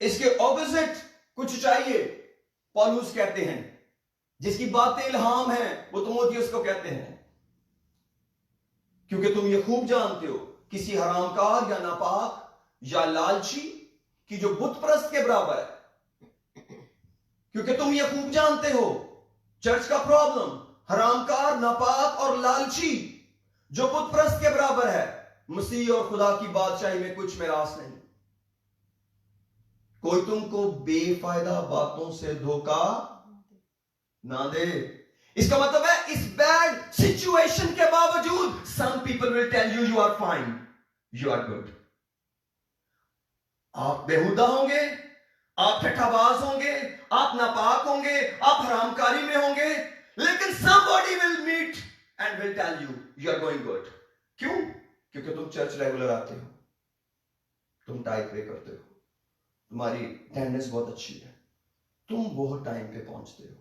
Speaker 2: اس کے اپوزٹ کچھ چاہیے. پولس کہتے ہیں جس کی باتیں الہام ہیں وہ تیموتھیوس کو کہتے ہیں, کیونکہ تم یہ خوب جانتے ہو کسی حرام کار یا ناپاک یا لالچی کی جو بت پرست کے برابر ہے. کیونکہ تم یہ خوب جانتے ہو چرچ کا پرابلم حرام کار, ناپاک اور لالچی جو بت پرست کے برابر ہے. مسیح اور خدا کی بادشاہی میں کچھ میراث نہیں. کوئی تم کو بے فائدہ باتوں سے دھوکہ نہ دے. اس کا مطلب ہے اس بیڈ سچویشن کے باوجود some people will tell you you are fine, you are good. آپ بیہودہ ہوں گے, آپ ٹھٹھا باز ہوں گے, آپ ناپاک ہوں گے, آپ حرام کاری میں ہوں گے, لیکن somebody will meet and will tell you you are going good. کیوں؟ کیونکہ تم چرچ ریگولر آتے ہو, تم ٹائپ پے کرتے ہو, تمہاری اٹینڈنس بہت اچھی ہے, تم بہت ٹائم پہ پہنچتے ہو.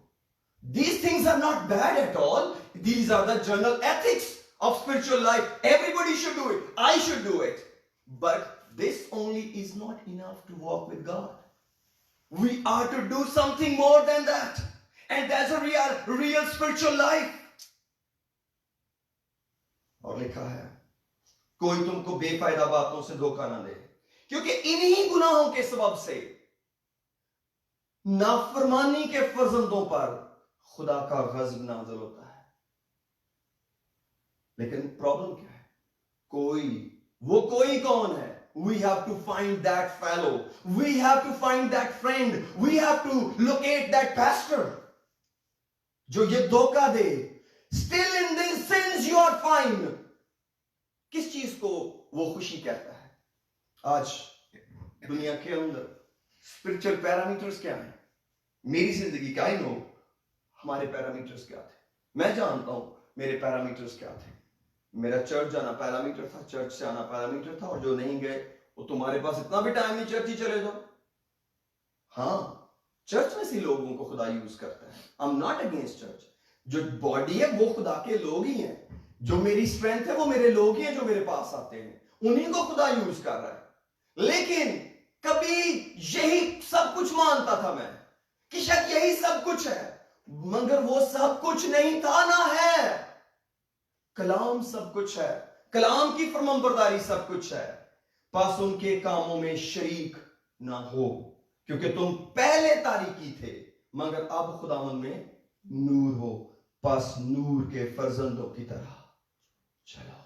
Speaker 2: These things are not bad at all. These are the general ethics of spiritual life. Everybody should do it. I should do it. But this only is not enough to walk with God. We are to do something more than that. And that's a real spiritual life. اور لکھا ہے کوئی تم کو بے فائدہ باتوں سے دھوکہ نہ دے, کیونکہ انہی گناہوں کے سبب سے نافرمانی کے فرزندوں پر خدا کا غضب نازل ہوتا ہے. لیکن پرابلم کیا ہے؟ کوئی کون ہے؟ We have to find that fellow. We have to find that friend. We have to locate that pastor. جو یہ دھوکہ دے. Still in these sins you are fine. کس چیز کو وہ خوشی کہتا ہے؟ آج دنیا کے اندر spiritual parameters کیا ہیں؟ میری زندگی کا ہی نو ہمارے پیرامیٹرز کیا تھے. میں جانتا ہوں میرے پیرامیٹرز کیا تھے. میرا چرچ جانا پیرامیٹر تھا, چرچ سے آنا پیرامیٹر تھا, اور جو نہیں گئے وہ تمہارے پاس اتنا بھی ٹائم نہیں چرچ ہی چلے جاؤ. ہاں چرچ میں سے لوگوں کو خدا یوز کرتا ہے. I'm not against church. جو باڈی ہے وہ خدا کے لوگ ہی ہیں, جو میری اسٹرینتھ ہے وہ میرے لوگ ہی ہیں جو میرے پاس آتے ہیں, انہیں کو خدا یوز کر رہا ہے. لیکن کبھی یہی سب کچھ مانتا تھا میں کہ شاید یہی سب کچھ ہے, مگر وہ سب کچھ نہیں تھا نہ ہے. کلام سب کچھ ہے, کلام کی فرمانبرداری سب کچھ ہے. پس ان کے کاموں میں شریک نہ ہو, کیونکہ تم پہلے تاریکی تھے مگر اب خداوند میں نور ہو. پس نور کے فرزندوں کی طرح چلو.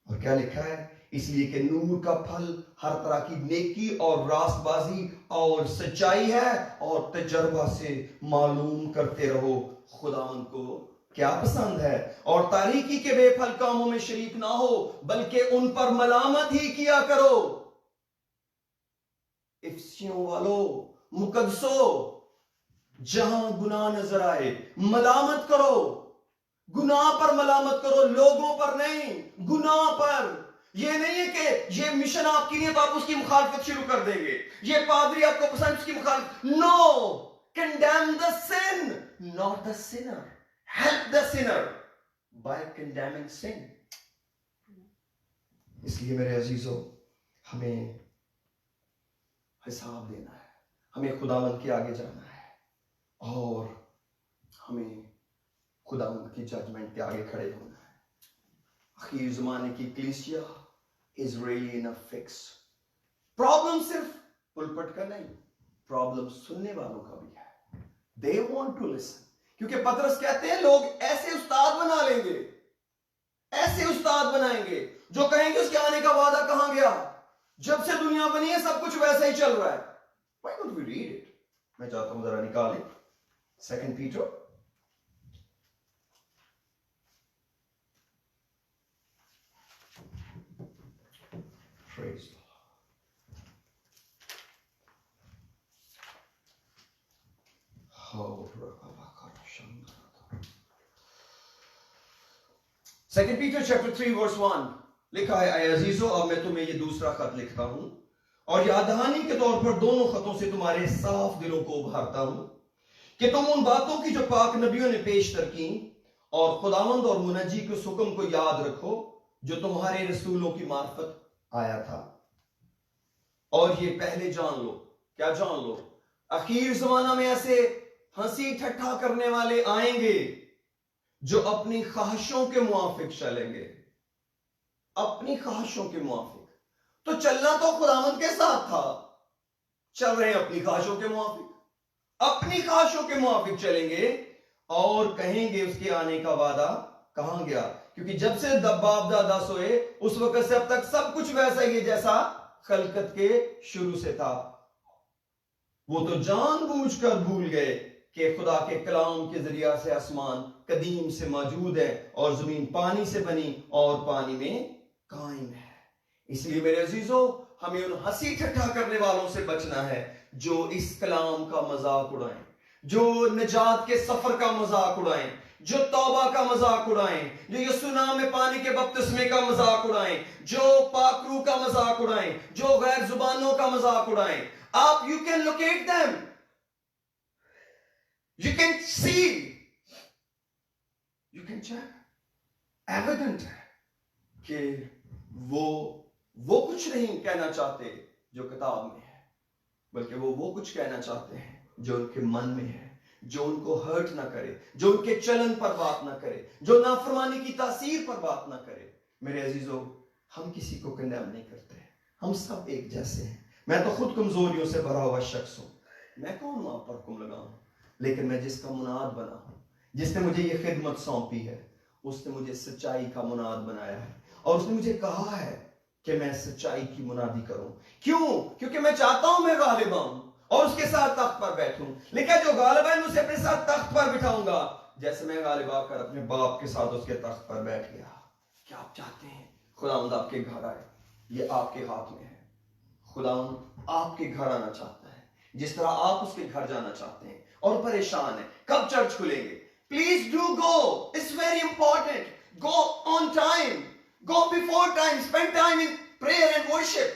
Speaker 2: اور کیا لکھا ہے؟ اس لیے کہ نور کا پھل ہر طرح کی نیکی اور راست بازی اور سچائی ہے, اور تجربہ سے معلوم کرتے رہو خداوند کو کیا پسند ہے. اور تاریکی کے بے پھل کاموں میں شریک نہ ہو, بلکہ ان پر ملامت ہی کیا کرو. افسیوں والو, مقدسو, جہاں گناہ نظر آئے ملامت کرو. گناہ پر ملامت کرو, لوگوں پر نہیں, گناہ پر. یہ نہیں ہے کہ یہ مشن آپ کی نہیں ہے تو آپ اس کی مخالفت شروع کر دیں گے, یہ پادری آپ کو پسند اس کی مخالفت. No, condemn the sin, not the sinner. Help the sinner by condemning sin. اس لیے میرے عزیزو, ہمیں حساب دینا ہے, ہمیں خداوند کے آگے جانا ہے, اور ہمیں خداوند کی ججمنٹ کے آگے کھڑے ہونا ہے. اخیر زمانے کی کلیسیا is really in a fix. Problem صرف پلپٹ کا نہیں, پرابلم سننے والوں کا بھی ہے. They want to listen. کیونکہ پطرس کہتے ہیں لوگ ایسے استاد بنا لیں گے, ایسے استاد بنائیں گے جو کہیں گے اس کے آنے کا وعدہ کہاں گیا, جب سے دنیا بنی ہے سب کچھ ویسا ہی چل رہا ہے. Why don't we read it? میں چاہتا ہوں ذرا نکالیں 2 Peter. Praise the Lord. 2 Peter chapter 3 verse 1 لکھا ہے, اے عزیزو, اب میں تمہیں یہ دوسرا خط لکھتا ہوں اور یاد دہانی کے طور پر دونوں خطوں سے تمہارے صاف دلوں کو ابھارتا ہوں کہ تم ان باتوں کی جو پاک نبیوں نے پیشتر کی اور خداوند اور منجی کے حکم کو یاد رکھو جو تمہارے رسولوں کی معرفت آیا تھا. اور یہ پہلے جان لو. کیا جان لو؟ اخیر زمانہ میں ایسے ہنسی ٹھٹھا کرنے والے آئیں گے جو اپنی خواہشوں کے موافق چلیں گے. اپنی خواہشوں کے موافق. تو چلنا تو خداوند کے ساتھ تھا, چل رہے ہیں اپنی خواہشوں کے موافق, اپنی خواہشوں کے موافق چلیں گے اور کہیں گے اس کے آنے کا وعدہ کہاں گیا, کیونکہ جب سے باپ دادا سوئے اس وقت سے اب تک سب کچھ ویسا ہی ہے جیسا خلقت کے شروع سے تھا. وہ تو جان بوجھ کر بھول گئے کہ خدا کے کلام کے ذریعہ سے آسمان قدیم سے موجود ہے اور زمین پانی سے بنی اور پانی میں قائم ہے. اس لیے میرے عزیزو, ہمیں ان ہنسی ٹھٹھا کرنے والوں سے بچنا ہے جو اس کلام کا مذاق اڑائیں, جو نجات کے سفر کا مذاق اڑائیں, جو توبہ کا مذاق اڑائیں, جو یسوع نام میں پانی کے بپتسمے کا مذاق اڑائیں, جو پاک روح کا مذاق اڑائیں, جو غیر زبانوں کا مذاق اڑائیں. آپ you can locate them, you can see, you can check. Evident ہے کہ وہ کچھ نہیں کہنا چاہتے جو کتاب میں ہے, بلکہ وہ کچھ کہنا چاہتے ہیں جو ان کے من میں ہے, جو ان کو ہرٹ نہ کرے, جو ان کے چلن پر بات نہ کرے, جو نافرمانی کی تاثیر پر بات نہ کرے. میرے عزیزو, ہم کسی کو کنڈیم نہیں کرتے, ہم سب ایک جیسے ہیں. میں تو خود کمزوریوں سے بھرا ہوا شخص ہوں, میں کون ہوں آپ پر حکم لگاؤں, لیکن میں جس کا مناد بنا ہوں, جس نے مجھے یہ خدمت سونپی ہے, اس نے مجھے سچائی کا مناد بنایا ہے, اور اس نے مجھے کہا ہے کہ میں سچائی کی منادی کروں. کیوں؟ کیونکہ میں چاہتا ہوں میں غالب آؤں اور اس کے ساتھ تخت پر بیٹھوں. لیکن جو غالب ہے میں اسے اپنے ساتھ تخت پر بٹھاؤں گا جیسے میں غالب آ کر اپنے باپ کے ساتھ اس کے تخت پر بیٹھ گیا. کیا آپ چاہتے ہیں خداوند آپ کے گھر آئے؟ یہ آپ کے ہاتھ میں ہے. خداوند آپ کے گھر آنا چاہتا ہے جس طرح آپ اس کے گھر جانا چاہتے ہیں اور پریشان ہیں کب چرچ کھلیں گے, Please do go. It's very important. Go on time. Go before time. Spend time in prayer and worship.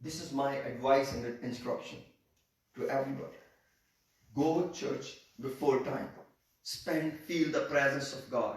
Speaker 2: This is my advice and instruction to everybody. Go to church before time. Feel the presence of God.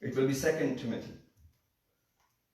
Speaker 2: It will be 2 Timothy.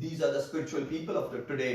Speaker 2: These are the spiritual people of today.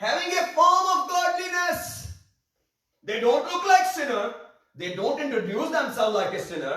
Speaker 2: having a form of godliness. They don't look like sinner. They don't introduce themselves like a sinner.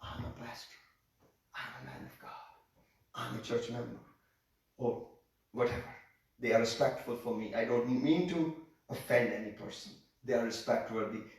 Speaker 2: I'm a pastor. I'm a man of God. I'm a church member. Or whatever. They are respectful for me. I don't mean to offend any person. They are respect worthy.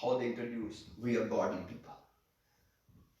Speaker 2: how they introduce, we are godly people.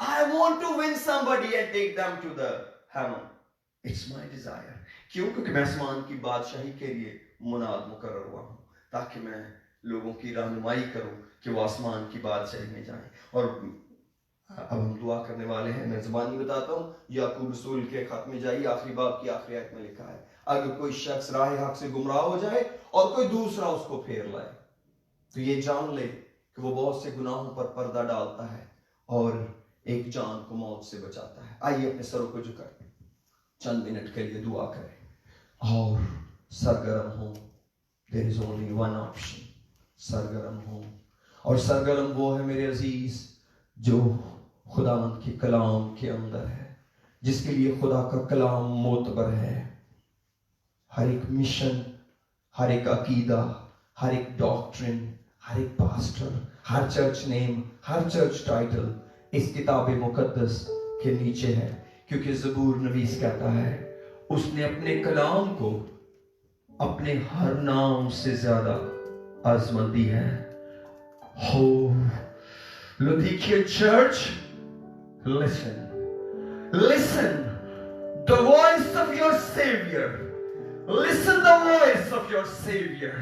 Speaker 2: I want to win somebody and take them to the heaven. It's my desire. کیوں؟ کیونکہ میں آسمان کی بادشاہی کے لیے مناد مقرر ہوا ہوں، تاکہ میں لوگوں کی رہنمائی کروں کہ وہ آسمان کی بادشاہی میں جائیں۔ اور اب ہم دعا کرنے والے ہیں، میں زبانی بتاتا ہوں۔ یعقوب رسول کے خط میں جائیے، آخری باب کی آخری آیت میں لکھا ہے، اگر کوئی شخص راہ حق سے گمراہ ہو جائے اور کوئی دوسرا اس کو پھیر لائے تو یہ جان لے کہ وہ بہت سے گناہوں پر پردہ ڈالتا ہے اور ایک جان کو موت سے بچاتا ہے۔ آئیے اپنے سروں کو جھکائیں، چند منٹ کے لیے دعا کریں اور سرگرم ہوں۔ There is only one option، سرگرم ہوں۔ اور سرگرم وہ ہے میرے عزیز جو خداوند کے کلام کے اندر ہے، جس کے لیے خدا کا کلام معتبر ہے۔ ہر ایک مشن، ہر ایک عقیدہ، ہر ایک ڈاکٹرن، ہر ایک پاسٹر، ہر چرچ نیم، ہر چرچ ٹائٹل اس کتاب مقدس کے نیچے ہے، کیونکہ زبور نویس کہتا ہے اس نے اپنے کلام کو اپنے ہر نام سے زیادہ عظمت دی ہے۔ ہو Laodicean church, listen, listen the voice of your Savior, listen the voice of your Savior,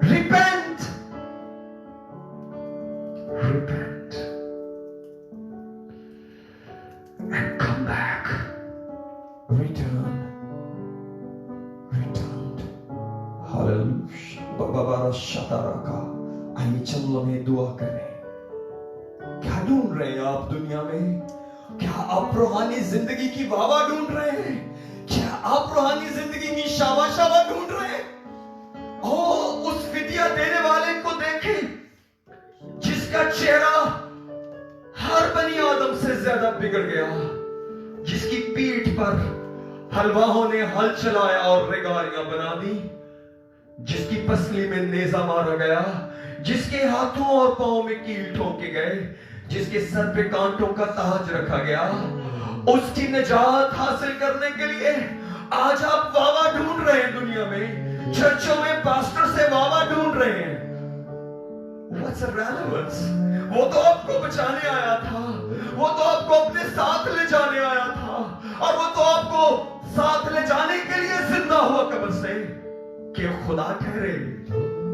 Speaker 2: repent, repent and come back, return, hallelujah, Baba Shataraka۔ آئیے چند لمحے دعا کریں۔ کیا ڈھونڈ رہے ہیں آپ دنیا میں؟ کیا آپ روحانی زندگی کی واوا ڈھونڈ رہے ہیں؟ کیا آپ روحانی زندگی کی شابا شابا ڈھونڈ رہے ہیں؟ اس فدیہ دینے والے کو دیکھیں جس کا چہرہ ہر بنی آدم سے زیادہ بگڑ گیا، جس کی پیٹھ پر حلواہوں نے ہل چلایا اور ریگاریاں بنا دی، جس کی پسلی میں نیزہ مارا گیا، جس کے ہاتھوں اور پاؤں میں کیل ٹھوکے گئے، جس کے سر پہ کانٹوں کا تاج رکھا گیا، اس کی نجات حاصل کرنے کے لیے آج آپ واوا ڈھونڈ رہے ہیں دنیا میں، چرچوں میں پاسٹر سے واوا ڈھونڈ رہے ہیں۔ What's the relevance؟ وہ تو آپ کو بچانے آیا تھا، وہ تو آپ کو اپنے ساتھ لے جانے آیا تھا، اور وہ تو آپ کو ساتھ لے جانے کے لیے زندہ ہوا قبر سے کہ خدا ٹھہرے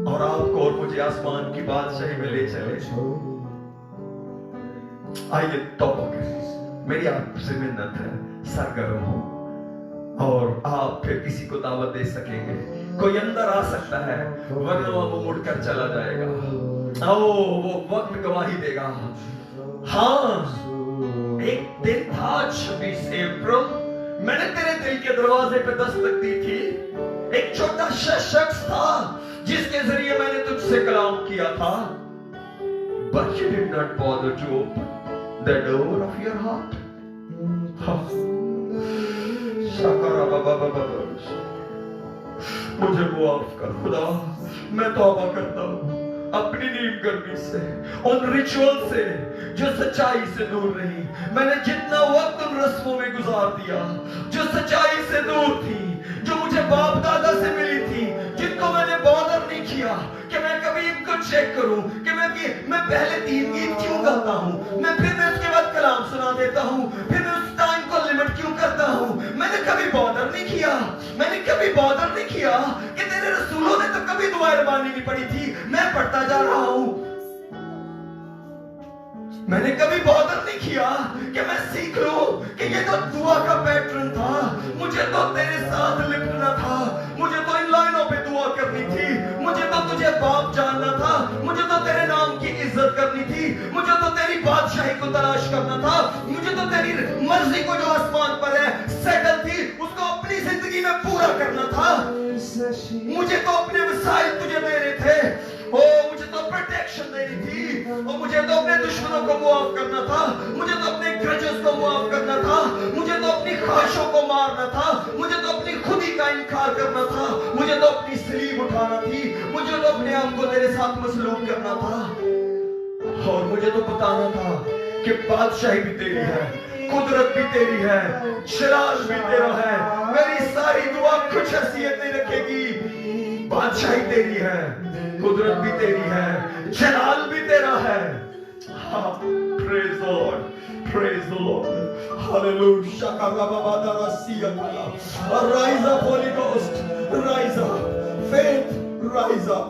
Speaker 2: اور آپ کو اور مجھے آسمان کی بادشاہی میں لے چلے۔ آئیے توبہ کریں، میری آپ سے منت ہے، سرگرم ہو اور آپ پھر کسی کو دعوت دے سکیں گے۔ کوئی اندر آ سکتا ہے ورنہ وہ مڑ کر چلا جائے گا۔ وہ وقت گواہی دے گا۔ ہاں، ایک دن تھا 26 اپریل، میں نے تیرے دل کے دروازے پہ دستک دی تھی۔ ایک چھوٹا سا شخص تھا جس کے ذریعے میں نے تجھ سے کلام کیا تھا، but you did not bother to open the door of your heart۔ مجھے معاف کر خدا، میں توبہ کرتا ہوں اپنی نیم گرمی سے، ان ریچول سے جو سچائی سے دور رہی۔ میں نے جتنا وقت ان رسموں میں گزار دیا جو سچائی سے دور تھی، جو مجھے باپ دادا سے ملی تھی، جن کو میں نے بادر نہیں کیا کہ میں کبھی ان کو چیک کروں کہ میں پہلے 3 گیت کیوں گاتا ہوں، میں اس کے بعد کلام سنا دیتا ہوں، پھر میں اس ٹائم کو لیمٹ کیوں کرتا ہوں۔ میں نے کبھی بادر نہیں کیا، میں نے کبھی بادر نہیں کیا کہ تیرے رسولوں نے تو کبھی دعائیں ربانی نہیں پڑھی تھی، میں پڑھتا جا رہا ہوں۔ میں نے کبھی بادر نہیں کیا کہ میں سیکھ لوں کہ یہ تو دعا کا پیٹرن تھا، مجھے تو تیرے ساتھ لپٹنا تھا، مجھے تو ان لائنوں پہ دعا کرنی تھی، مجھے تو تجھے باپ جاننا تھا، مجھے تو تیرے نام کی عزت کرنی تھی، مجھے تو تیری بادشاہی کو تلاش کرنا تھا، مجھے تو تیری مرضی کو جو آسمان پر ہے سیٹل تھی اس کو اپنی زندگی میں پورا کرنا تھا۔ مجھے تو اپنے مسائل تجھے دینے تھے، مجھے تو پروٹیکشن دینی تھی، اور مجھے تو اپنے دشمنوں کو معاف کرنا تھا، مجھے تو اپنے گرجز کو معاف کرنا تھا، مجھے تو اپنی خواہشوں کو مارنا تھا، مجھے تو اپنی خودی کا انکار کرنا تھا، مجھے تو اپنی سلیب اٹھانا تھی، مجھے تو اپنے آپ کو تیرے ساتھ مسلوب کرنا تھا، اور مجھے تو بتانا تھا کہ بادشاہی بھی تیری ہے، قدرت بھی تیری ہے، جلال بھی تیرا ہے۔ میری ساری دعا کچھ حیثیت نہیں رکھے گی، بادشاہی تیری ہے، قدرت بھی تیری ہے، جلال بھی تیرا ہے۔ پریز lord, praise the Lord. Hallelujah. Shakarababadarasia. Rise up, Holy Ghost. Rise up. Faith, rise up.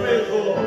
Speaker 2: Praise the Lord.